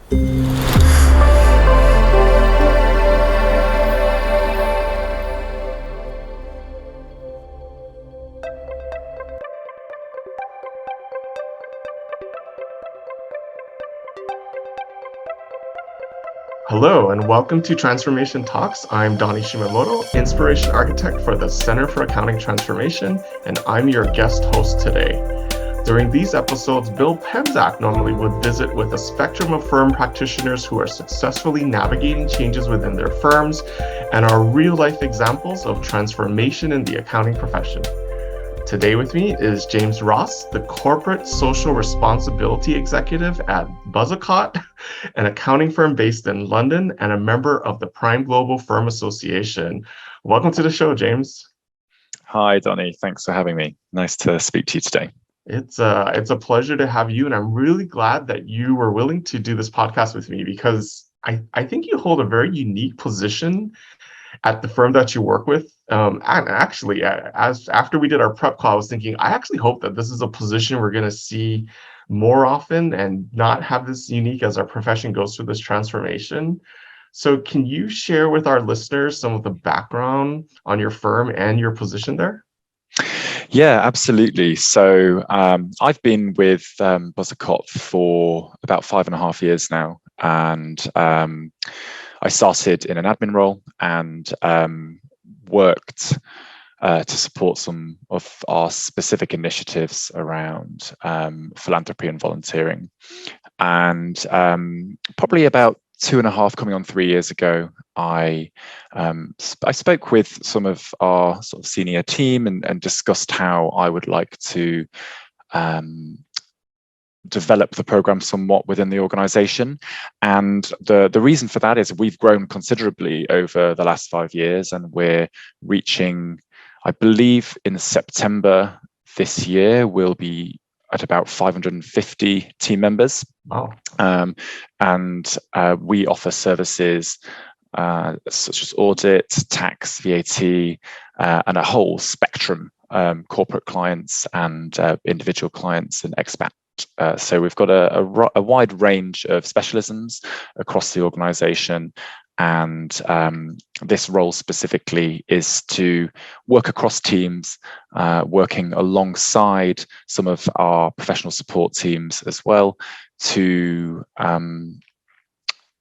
Hello, and welcome to Transformation Talks. I'm Donny Shimamoto, Inspiration Architect for the Center for Accounting Transformation, and I'm your guest host today. During these episodes, Bill Penzak normally would visit with a spectrum of firm practitioners who are successfully navigating changes within their firms and are real-life examples of transformation in the accounting profession. Today with me is James Ross, the Corporate Social Responsibility Executive at Buzzacott, an accounting firm based in London and a member of the Prime Global Firm Association. Welcome to the show, James. Hi, Donny. Thanks for having me. Nice to speak to you today. It's a pleasure to have you, and I'm really glad that you were willing to do this podcast with me because I think you hold a very unique position at the firm that you work with. And actually, after we did our prep call, I was thinking, I actually hope that this is a position we're going to see more often and not have this unique as our profession goes through this transformation. So can you share with our listeners some of the background on your firm and your position there? Yeah, absolutely. So I've been with Buzzacott for about 5.5 years now. And I started in an admin role and worked to support some of our specific initiatives around philanthropy and volunteering. And probably about 2.5, coming on 3 years ago, I spoke with some of our sort of senior team and discussed how I would like to develop the program somewhat within the organization. And the reason for that is we've grown considerably over the last 5 years, and we're reaching, I believe in September this year, we'll be at about 550 team members. Wow. And we offer services such as audit, tax, VAT, and a whole spectrum, corporate clients and individual clients and expat. So we've got a wide range of specialisms across the organization. And this role specifically is to work across teams, working alongside some of our professional support teams as well, to embed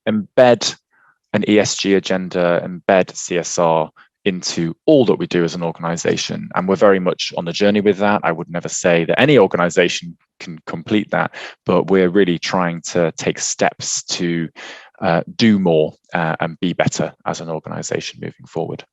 an ESG agenda, embed CSR into all that we do as an organization. And we're very much on the journey with that. I would never say that any organization can complete that, but we're really trying to take steps to do more and be better as an organization moving forward.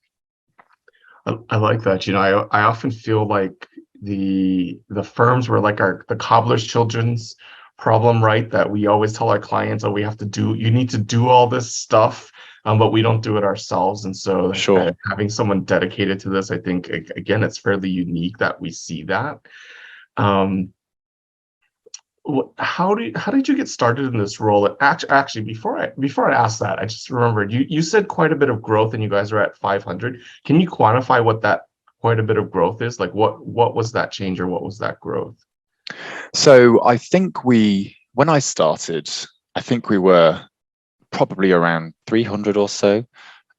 I like that. You know, I often feel like the firms were like the cobbler's children's problem, right? That we always tell our clients, oh, you need to do all this stuff, but we don't do it ourselves. And so Sure. Having someone dedicated to this, I think, again, it's fairly unique that we see that. How did you get started in this role? Actually, before I ask that, I just remembered you said quite a bit of growth, and you guys are at 500. Can you quantify what that quite a bit of growth is? Like, what was that change, or what was that growth? So I think when I started, I think we were probably around 300 or so,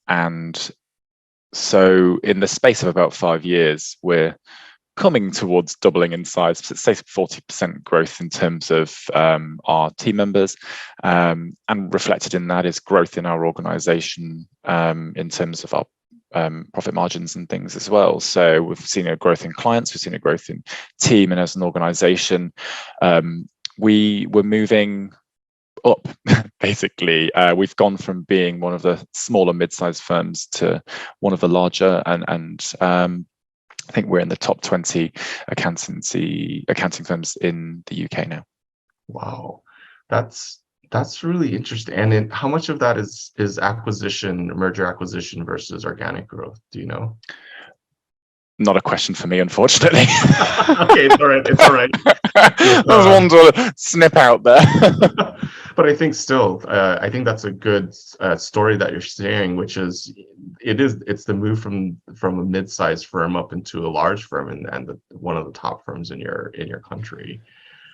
and so in the space of about 5 years, we're coming towards doubling in size, say 40% growth in terms of our team members, and reflected in that is growth in our organization in terms of our profit margins and things as well. So we've seen a growth in clients, we've seen a growth in team, and as an organization, we were moving up. Basically, we've gone from being one of the smaller mid-sized firms to one of the larger, and I think we're in the top 20 accounting firms in the UK now. Wow, that's really interesting. And then how much of that is merger acquisition versus organic growth? Do you know? Not a question for me, unfortunately. Okay, it's all right. It's all right. There's one to snip out there. But I think still, I think that's a good story that you're sharing, which is it's the move from a mid-sized firm up into a large firm and one of the top firms in your country.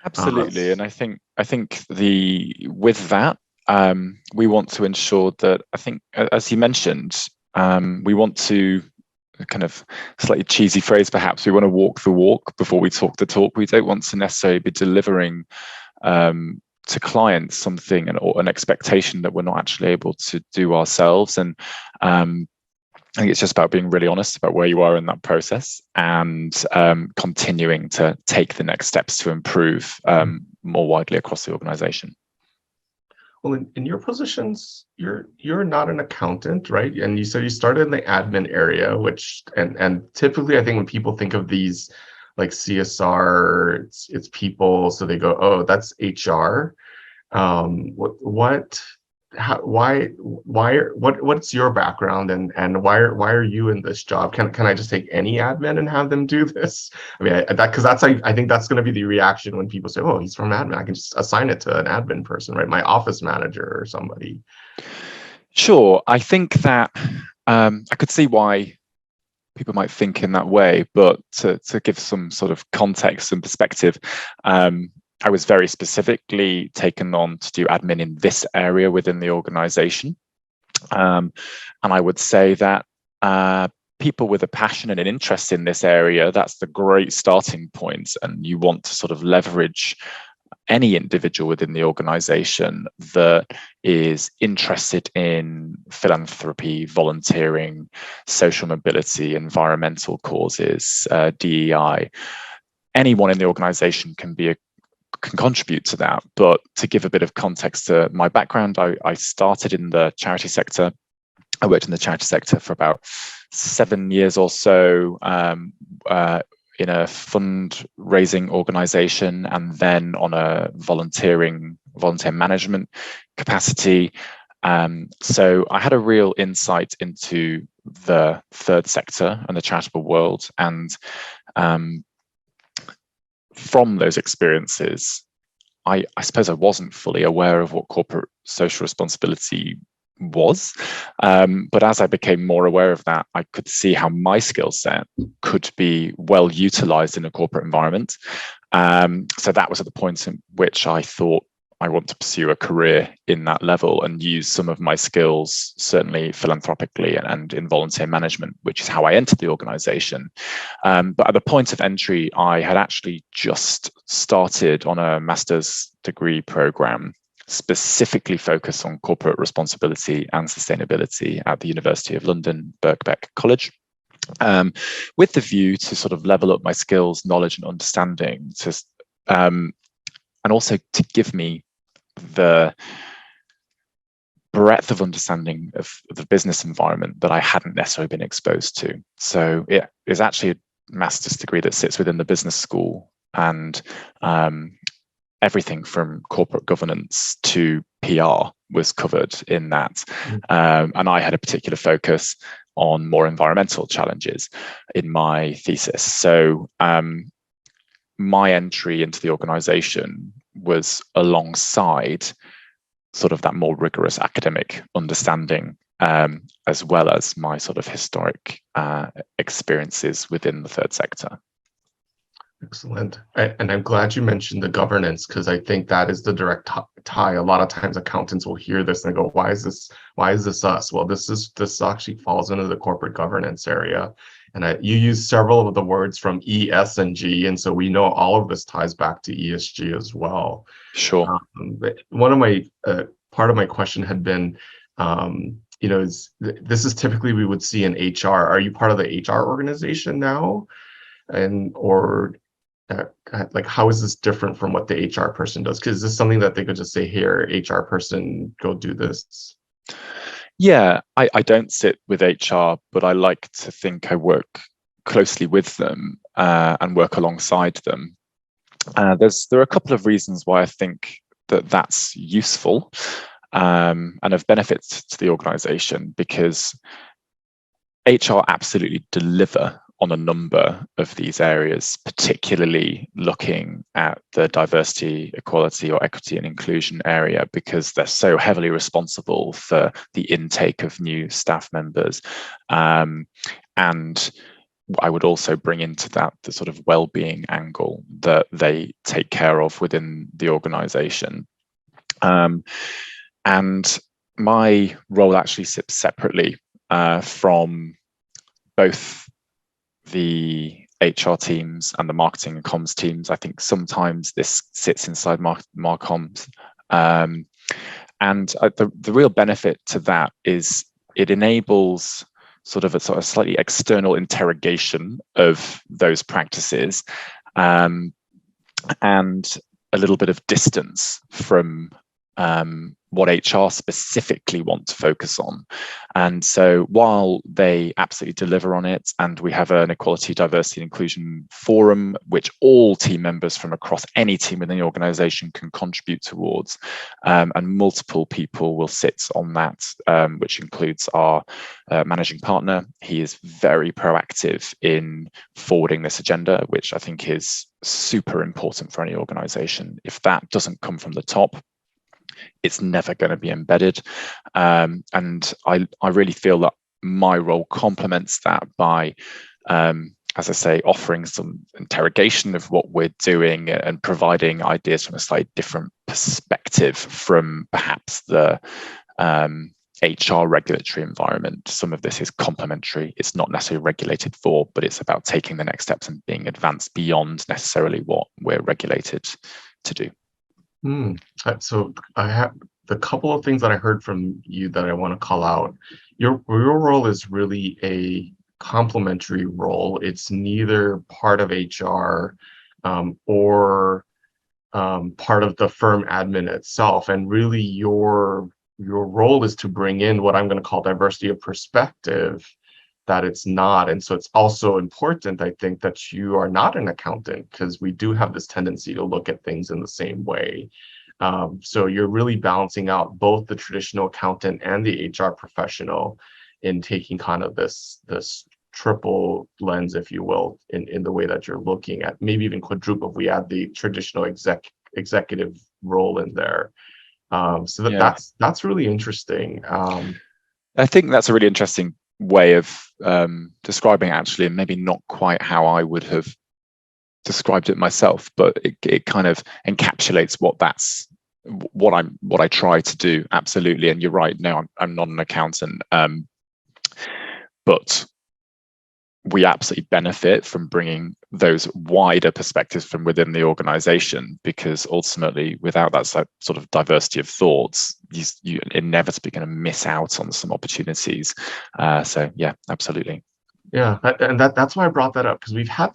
Absolutely, and I think with that, we want to ensure that, I think, as you mentioned, we want to, kind of slightly cheesy phrase perhaps, we want to walk the walk before we talk the talk. We don't want to necessarily be delivering to clients something or an expectation that we're not actually able to do ourselves. And I think it's just about being really honest about where you are in that process, and continuing to take the next steps to improve more widely across the organization. Well, in your positions, you're not an accountant, right? And you said you started in the admin area, which and typically I think when people think of these like CSR, it's people, so they go, oh, that's HR. What's your background, and why are you in this job? Can I just take any admin and have them do this? I mean, I think that's going to be the reaction when people say, oh, he's from admin, I can just assign it to an admin person, right? My office manager or somebody. Sure. I think that I could see why people might think in that way, but to give some sort of context and perspective, I was very specifically taken on to do admin in this area within the organization. And I would say that people with a passion and an interest in this area, that's the great starting point. And you want to sort of leverage any individual within the organization that is interested in philanthropy, volunteering, social mobility, environmental causes, DEI. Anyone in the organization can contribute to that. But to give a bit of context to my background, I started in the charity sector. I worked in the charity sector for about 7 years or so, in a fundraising organization, and then on a volunteer management capacity. So I had a real insight into the third sector and the charitable world. And from those experiences, I suppose I wasn't fully aware of what corporate social responsibility was. But as I became more aware of that, I could see how my skill set could be well utilized in a corporate environment. So that was at the point in which I thought, I want to pursue a career in that level and use some of my skills, certainly philanthropically and in volunteer management, which is how I entered the organization. But at the point of entry, I had actually just started on a master's degree program specifically focused on corporate responsibility and sustainability at the University of London, Birkbeck College, with the view to sort of level up my skills, knowledge, and understanding, and also to give me the breadth of understanding of the business environment that I hadn't necessarily been exposed to. So it is actually a master's degree that sits within the business school, and everything from corporate governance to PR was covered in that. And I had a particular focus on more environmental challenges in my thesis. So my entry into the organization was alongside sort of that more rigorous academic understanding, as well as my sort of historic experiences within the third sector. Excellent. And I'm glad you mentioned the governance, because I think that is the direct tie. A lot of times accountants will hear this and go, why is this us? Well, this actually falls into the corporate governance area. And you use several of the words from E, S, and G, and so we know all of this ties back to ESG as well. Sure. One of my part of my question had been, this is typically we would see in HR. Are you part of the HR organization now, or like how is this different from what the HR person does? Because is this something that they could just say, here, HR person, go do this? Yeah, I don't sit with HR, but I like to think I work closely with them and work alongside them. There are a couple of reasons why I think that's useful and of benefit to the organization, because HR absolutely deliver on a number of these areas, particularly looking at the diversity, equality, or equity and inclusion area, because they're so heavily responsible for the intake of new staff members. And I would also bring into that the sort of well-being angle that they take care of within the organization. And my role actually sits separately from both the HR teams and the marketing and comms teams. I think sometimes this sits inside Marcoms. And the real benefit to that is it enables sort of a slightly external interrogation of those practices, and a little bit of distance from what HR specifically want to focus on. And so while they absolutely deliver on it, and we have an equality, diversity, and inclusion forum, which all team members from across any team within the organization can contribute towards, and multiple people will sit on that, which includes our managing partner. He is very proactive in forwarding this agenda, which I think is super important for any organization. If that doesn't come from the top, it's never going to be embedded. And I really feel that my role complements that by, as I say, offering some interrogation of what we're doing and providing ideas from a slightly different perspective from perhaps the HR regulatory environment. Some of this is complementary. It's not necessarily regulated for, but it's about taking the next steps and being advanced beyond necessarily what we're regulated to do. So I have the couple of things that I heard from you that I want to call out. Your role is really a complementary role. It's neither part of HR or part of the firm admin itself. And really your role is to bring in what I'm going to call diversity of perspective that it's not. And so it's also important, I think, that you are not an accountant, because we do have this tendency to look at things in the same way. So you're really balancing out both the traditional accountant and the HR professional in taking kind of this triple lens, if you will, in the way that you're looking at, maybe even quadruple if we add the traditional executive role in there. So that's really interesting. I think that's a really interesting way of describing it, actually, and maybe not quite how I would have described it myself, but it kind of encapsulates what I try to do. Absolutely. And you're right, no, I'm not an accountant, but we absolutely benefit from bringing those wider perspectives from within the organization, because ultimately without that sort of diversity of thoughts, you're inevitably going to miss out on some opportunities. So yeah, absolutely. Yeah, that's why I brought that up, because we've had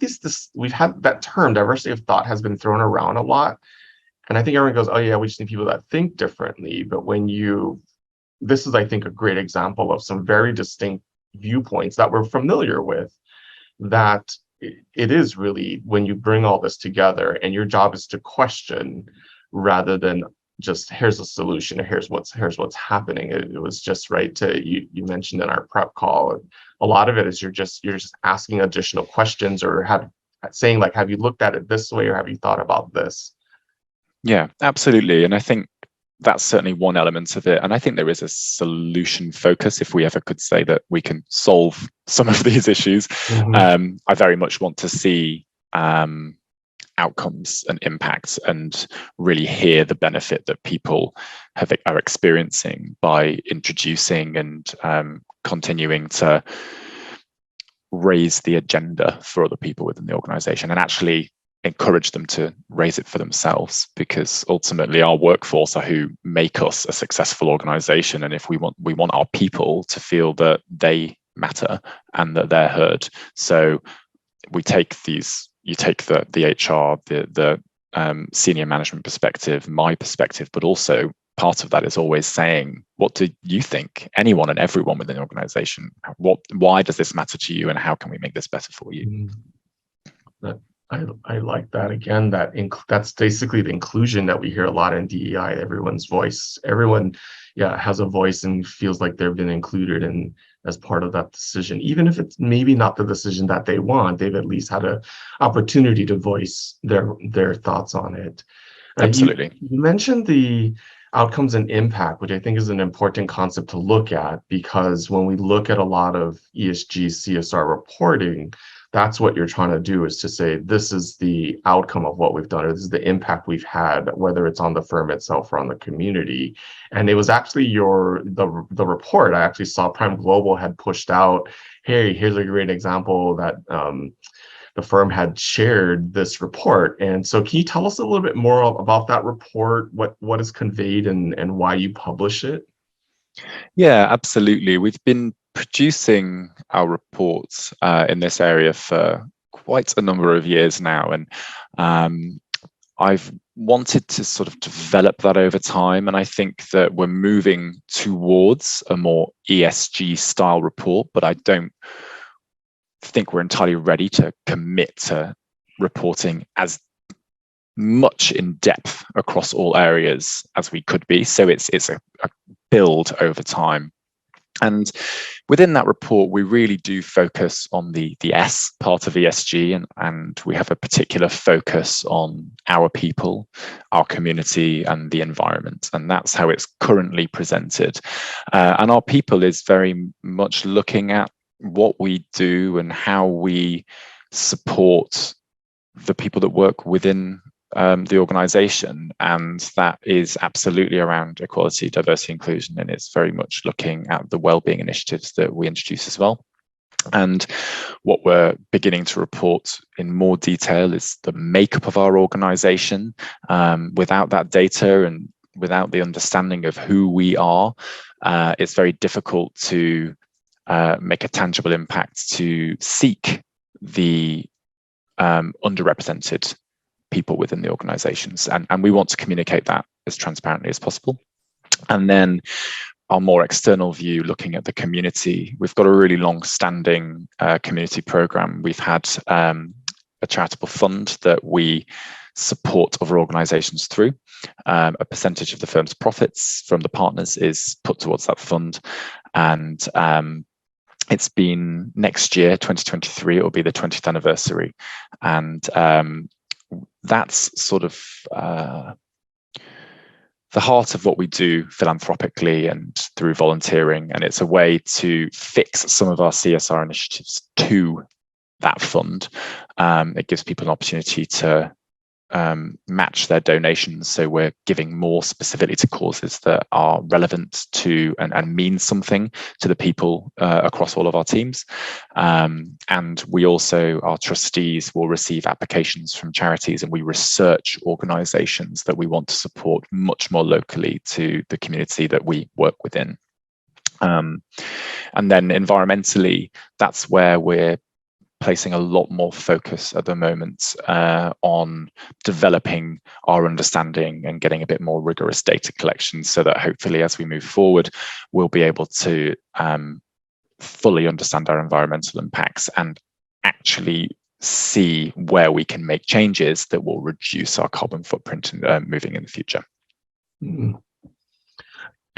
that term diversity of thought has been thrown around a lot, and I think everyone goes, oh yeah, we just need people that think differently. But this is, I think, a great example of some very distinct viewpoints that we're familiar with, that it is really when you bring all this together and your job is to question rather than just here's a solution or here's what's happening. It was just right to you mentioned in our prep call, a lot of it is you're just asking additional questions, or saying like, have you looked at it this way, or have you thought about this? Yeah, absolutely. And I think that's certainly one element of it. And I think there is a solution focus, if we ever could say that we can solve some of these issues. Mm-hmm. I very much want to see outcomes and impacts, and really hear the benefit that people are experiencing by introducing and continuing to raise the agenda for other people within the organization, and actually encourage them to raise it for themselves, because ultimately our workforce are who make us a successful organization. And if we want our people to feel that they matter and that they're heard. So you take the HR, the senior management perspective, my perspective, but also part of that is always saying, what do you think, anyone and everyone within the organization? Why does this matter to you, and how can we make this better for you? I like that. Again, that's basically the inclusion that we hear a lot in DEI. Everyone's voice, everyone has a voice and feels like they've been included in as part of that decision. Even if it's maybe not the decision that they want, they've at least had an opportunity to voice their thoughts on it. Absolutely. You mentioned the outcomes and impact, which I think is an important concept to look at, because when we look at a lot of ESG CSR reporting, that's what you're trying to do, is to say, this is the outcome of what we've done, or this is the impact we've had, whether it's on the firm itself or on the community. And it was actually the report I actually saw Prime Global had pushed out. Hey, here's a great example that the firm had shared this report. And so can you tell us a little bit more about that report, what is conveyed, and why you publish it? Yeah, absolutely. We've been producing our reports in this area for quite a number of years now, and I've wanted to sort of develop that over time. And I think that we're moving towards a more ESG style report, but I don't think we're entirely ready to commit to reporting as much in depth across all areas as we could be. So it's a build over time. And within that report, we really do focus on the S part of ESG, and we have a particular focus on our people, our community, and the environment. And that's how it's currently presented. And our people is very much looking at what we do and how we support the people that work within the organization, and that is absolutely around equality, diversity, inclusion, and it's very much looking at the well-being initiatives that we introduce as well. And what we're beginning to report in more detail is the makeup of our organization. Without that data and without the understanding of who we are, it's very difficult to make a tangible impact to seek the underrepresented people within the organizations, and we want to communicate that as transparently as possible. And then our more external view, looking at the community, we've got a really long-standing community program. We've had a charitable fund that we support other organizations through. A percentage of the firm's profits from the partners is put towards that fund, and it's been next year, 2023, it will be the 20th anniversary. And that's sort of the heart of what we do philanthropically and through volunteering. And it's a way to fix some of our CSR initiatives to that fund. It gives people an opportunity to match their donations. So we're giving more specifically to causes that are relevant to and mean something to the people across all of our teams. And we also, our trustees will receive applications from charities, and we research organizations that we want to support much more locally to the community that we work within. And then environmentally, that's where we're placing a lot more focus at the moment on developing our understanding and getting a bit more rigorous data collection, so that hopefully as we move forward, we'll be able to fully understand our environmental impacts and actually see where we can make changes that will reduce our carbon footprint moving in the future. Mm.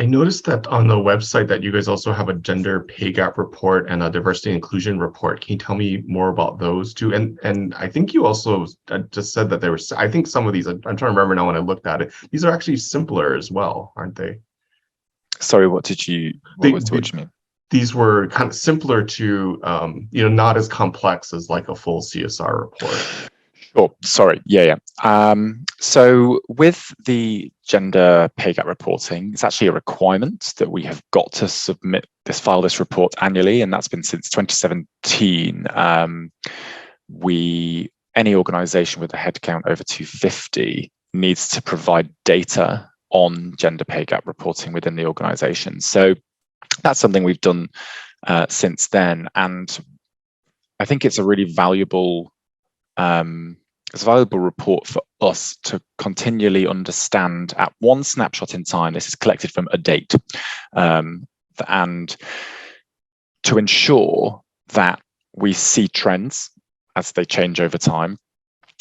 I noticed that on the website that you guys also have a gender pay gap report and a diversity and inclusion report. Can you tell me more about those two? And I think you also just said that there were, I think some of these, I'm trying to remember now when I looked at it, these are actually simpler as well, aren't they? Sorry, what do you mean? These were kind of simpler to, not as complex as like a full CSR report. Sure. Sorry. Yeah. So with the gender pay gap reporting, it's actually a requirement that we have got to file this report annually, and that's been since 2017. Any organization with a headcount over 250 needs to provide data on gender pay gap reporting within the organization. So that's something we've done since then, and I think it's a really valuable report for us to continually understand at one snapshot in time. This is collected from a date, and to ensure that we see trends as they change over time,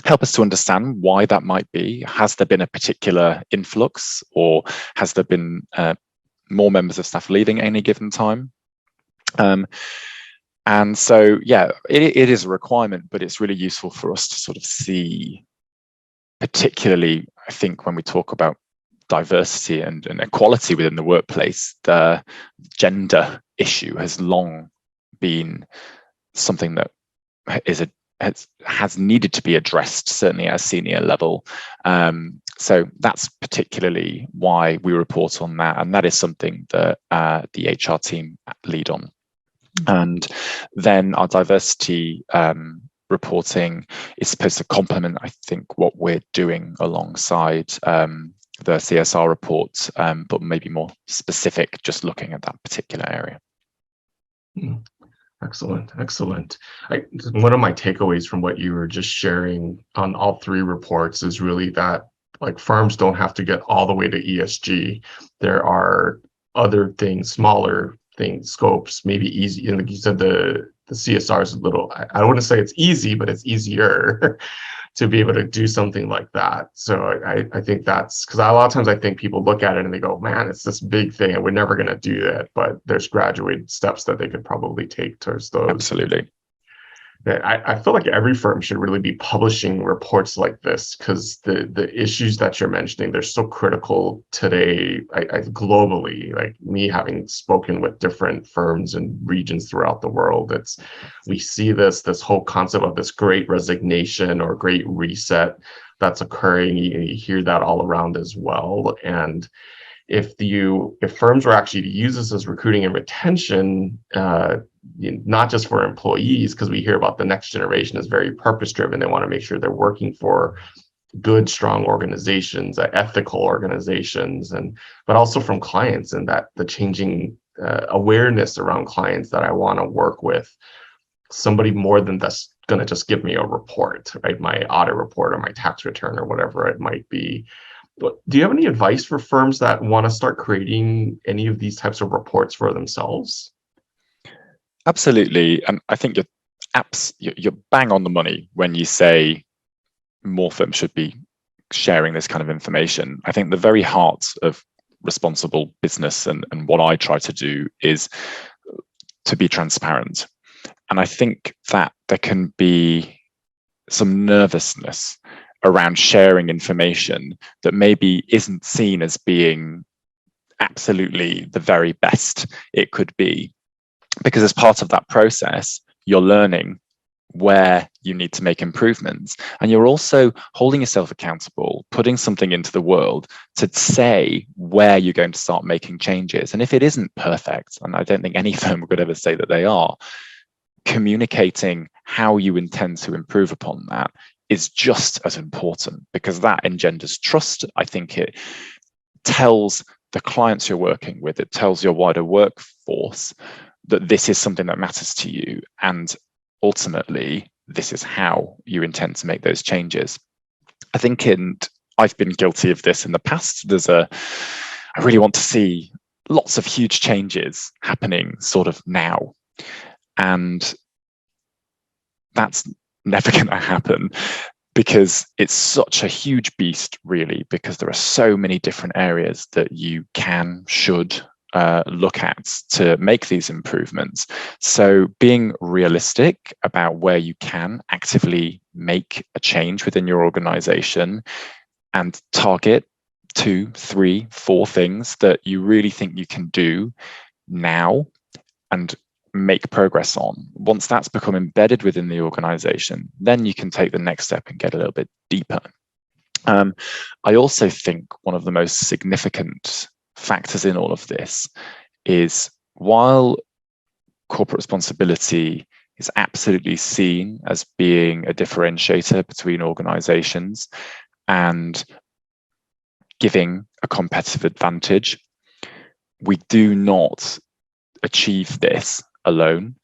help us to understand why that might be. Has there been a particular influx, or has there been more members of staff leaving at any given time? And so, yeah, it is a requirement, but it's really useful for us to sort of see, particularly, I think, when we talk about diversity and equality within the workplace, the gender issue has long been something that has needed to be addressed, certainly at a senior level. So that's particularly why we report on that, and that is something that the HR team lead on. And then our diversity reporting is supposed to complement, I think, what we're doing alongside the CSR reports, but maybe more specific, just looking at that particular area. Excellent. One of my takeaways from what you were just sharing on all three reports is really that like firms don't have to get all the way to ESG. There are other things, smaller things, scopes, maybe easy. And like you said, the CSR is a little, I don't want to say it's easy, but it's easier to be able to do something like that. So I think that's because a lot of times I think people look at it and they go, man, it's this big thing and we're never going to do that. But there's graduated steps that they could probably take towards those. Absolutely. I feel like every firm should really be publishing reports like this because the issues that you're mentioning, they're so critical today, globally. Like me having spoken with different firms and regions throughout the world, we see this whole concept of this great resignation or great reset that's occurring. You hear that all around as well. And if firms were actually to use this as recruiting and retention, not just for employees, because we hear about the next generation is very purpose driven. They want to make sure they're working for good, strong organizations, ethical organizations, but also from clients, and that the changing awareness around clients that I want to work with somebody more than that's going to just give me a report, right? My audit report or my tax return or whatever it might be. But do you have any advice for firms that want to start creating any of these types of reports for themselves? Absolutely. And I think you're bang on the money when you say more firms should be sharing this kind of information. I think the very heart of responsible business and what I try to do is to be transparent. And I think that there can be some nervousness around sharing information that maybe isn't seen as being absolutely the very best it could be. Because as part of that process, you're learning where you need to make improvements. And you're also holding yourself accountable, putting something into the world to say where you're going to start making changes. And if it isn't perfect, and I don't think any firm would ever say that they are, communicating how you intend to improve upon that is just as important, because that engenders trust. I think it tells the clients you're working with, it tells your wider workforce that this is something that matters to you, and ultimately this is how you intend to make those changes. I think I've been guilty of this in the past. I really want to see lots of huge changes happening sort of now, and that's never going to happen, because it's such a huge beast, really, because there are so many different areas that you should look at to make these improvements. So being realistic about where you can actively make a change within your organization and target 2, 3, 4 things that you really think you can do now and make progress on. Once that's become embedded within the organization, then you can take the next step and get a little bit deeper. I also think one of the most significant factors in all of this is, while corporate responsibility is absolutely seen as being a differentiator between organizations and giving a competitive advantage, we do not achieve this alone.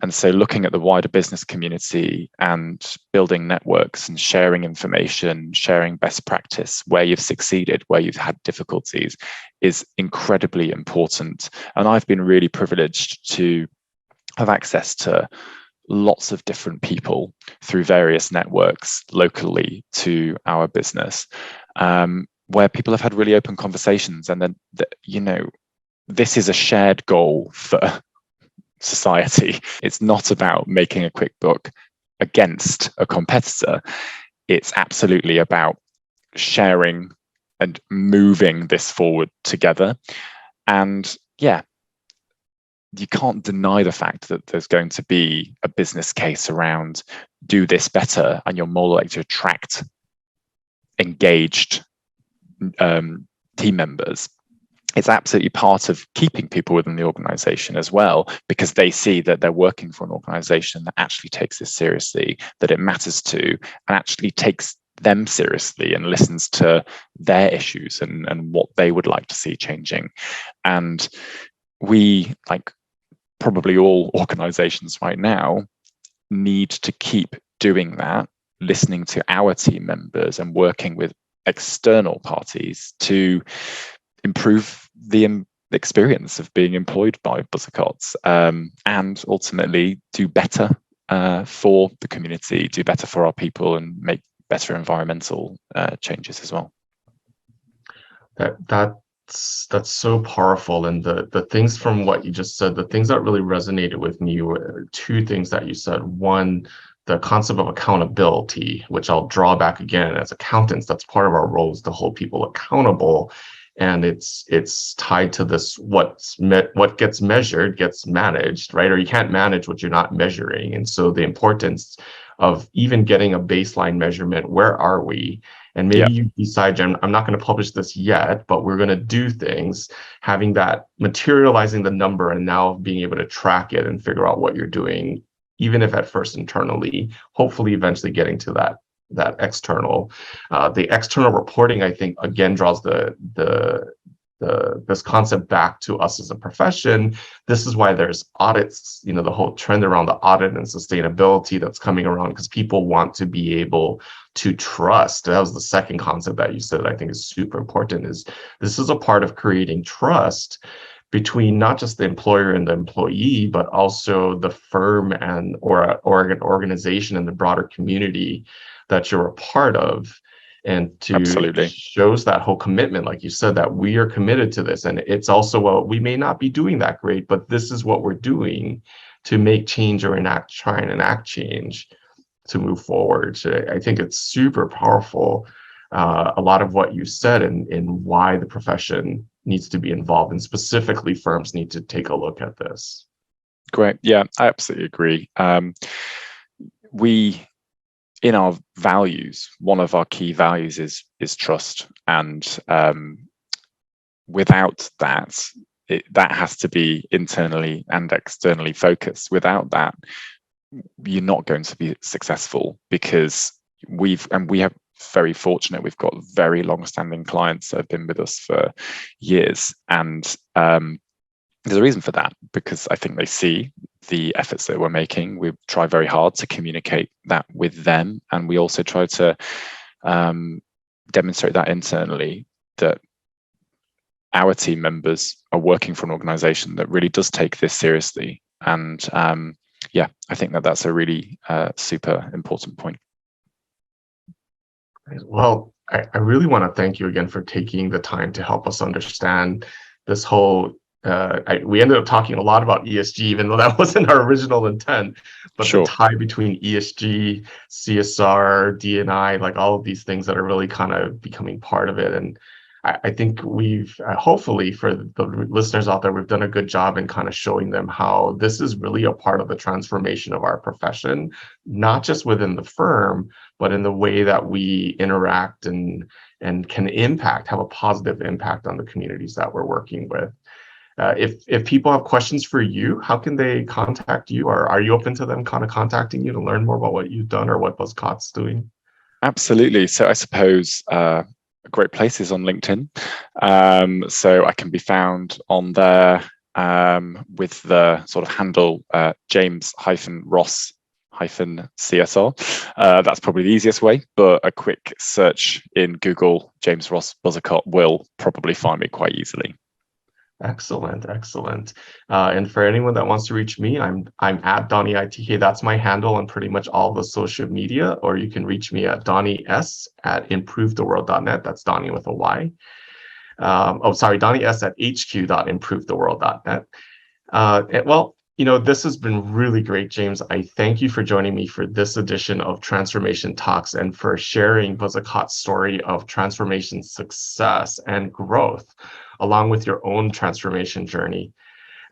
And so looking at the wider business community and building networks and sharing information, sharing best practice, where you've succeeded, where you've had difficulties, is incredibly important. And I've been really privileged to have access to lots of different people through various networks locally to our business, where people have had really open conversations. And then, this is a shared goal for society. It's not about making a quick buck against a competitor. It's absolutely about sharing and moving this forward together. And you can't deny the fact that there's going to be a business case around do this better, and you're more likely to attract engaged team members. It's absolutely part of keeping people within the organization as well, because they see that they're working for an organization that actually takes this seriously, that it matters to, and actually takes them seriously and listens to their issues and what they would like to see changing. And we, like probably all organizations right now, need to keep doing that, listening to our team members and working with external parties to improve the experience of being employed by Buzzacott, and ultimately do better for the community, do better for our people, and make better environmental changes as well. That's so powerful. And the things from what you just said, the things that really resonated with me were two things that you said. One, the concept of accountability, which I'll draw back again. As accountants, that's part of our role, is to hold people accountable. And it's tied to this: what gets measured gets managed, right? Or you can't manage what you're not measuring. And so the importance of even getting a baseline measurement: where are we? And maybe you decide, I'm not going to publish this yet, but we're going to do things, having that, materializing the number, and now being able to track it and figure out what you're doing, even if at first internally, hopefully eventually getting to that external. The external reporting, I think, again draws this concept back to us as a profession. This is why there's audits, the whole trend around the audit and sustainability that's coming around, because people want to be able to trust. That was the second concept that you said, I think is super important, is this is a part of creating trust between not just the employer and the employee, but also the firm and or an organization and the broader community that you're a part of. And to Absolutely. shows that whole commitment, like you said, that we are committed to this. And it's also, well, we may not be doing that great, but this is what we're doing to make change or try and enact change to move forward. So I think it's super powerful, a lot of what you said, and why the profession needs to be involved, and specifically firms need to take a look at this. Great. Yeah, I absolutely agree. We, in our values, one of our key values is trust, and without that, that has to be internally and externally focused. Without that, you're not going to be successful, because we have very fortunate, we've got very long-standing clients that have been with us for years, and there's a reason for that, because I think they see the efforts that we're making. We try very hard to communicate that with them, and we also try to demonstrate that internally, that our team members are working for an organization that really does take this seriously. And I think that's a really super important point. Well, I really want to thank you again for taking the time to help us understand this whole. We ended up talking a lot about ESG, even though that wasn't our original intent. But Sure. The tie between ESG, CSR, D&I, like all of these things that are really kind of becoming part of it. And I think we've, hopefully for the listeners out there, we've done a good job in kind of showing them how this is really a part of the transformation of our profession, not just within the firm, but in the way that we interact and can have a positive impact on the communities that we're working with. If people have questions for you, how can they contact you? Or are you open to them kind of contacting you to learn more about what you've done or what Buzzacott's doing? Absolutely. So I suppose a great place is on LinkedIn. So I can be found on there with the sort of handle James-Ross-CSR. That's probably the easiest way, but a quick search in Google, James Ross Buzzacott, will probably find me quite easily. Excellent. And for anyone that wants to reach me, I'm at Donny ITK. That's my handle on pretty much all the social media. Or you can reach me at DonnyS@improvetheworld.net. That's Donny with a Y. Donny S at hq.improvetheworld.net. This has been really great, James. I thank you for joining me for this edition of Transformation Talks, and for sharing Buzzacott's story of transformation success and growth, along with your own transformation journey.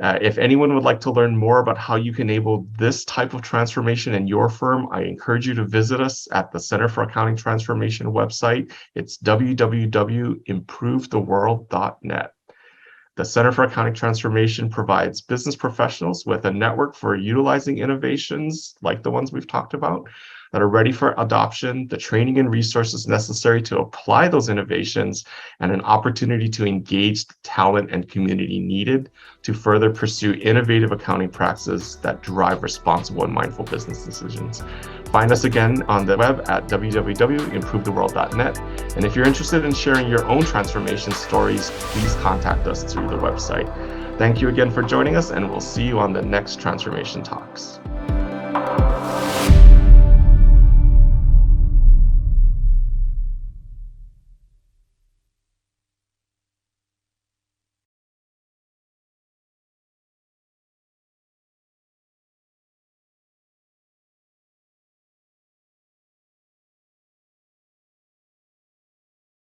If anyone would like to learn more about how you can enable this type of transformation in your firm, I encourage you to visit us at the Center for Accounting Transformation website. It's www.improvetheworld.net. The Center for Accounting Transformation provides business professionals with a network for utilizing innovations like the ones we've talked about that are ready for adoption, the training and resources necessary to apply those innovations, and an opportunity to engage the talent and community needed to further pursue innovative accounting practices that drive responsible and mindful business decisions. Find us again on the web at www.improvetheworld.net. And if you're interested in sharing your own transformation stories, please contact us through the website. Thank you again for joining us, and we'll see you on the next Transformation Talks.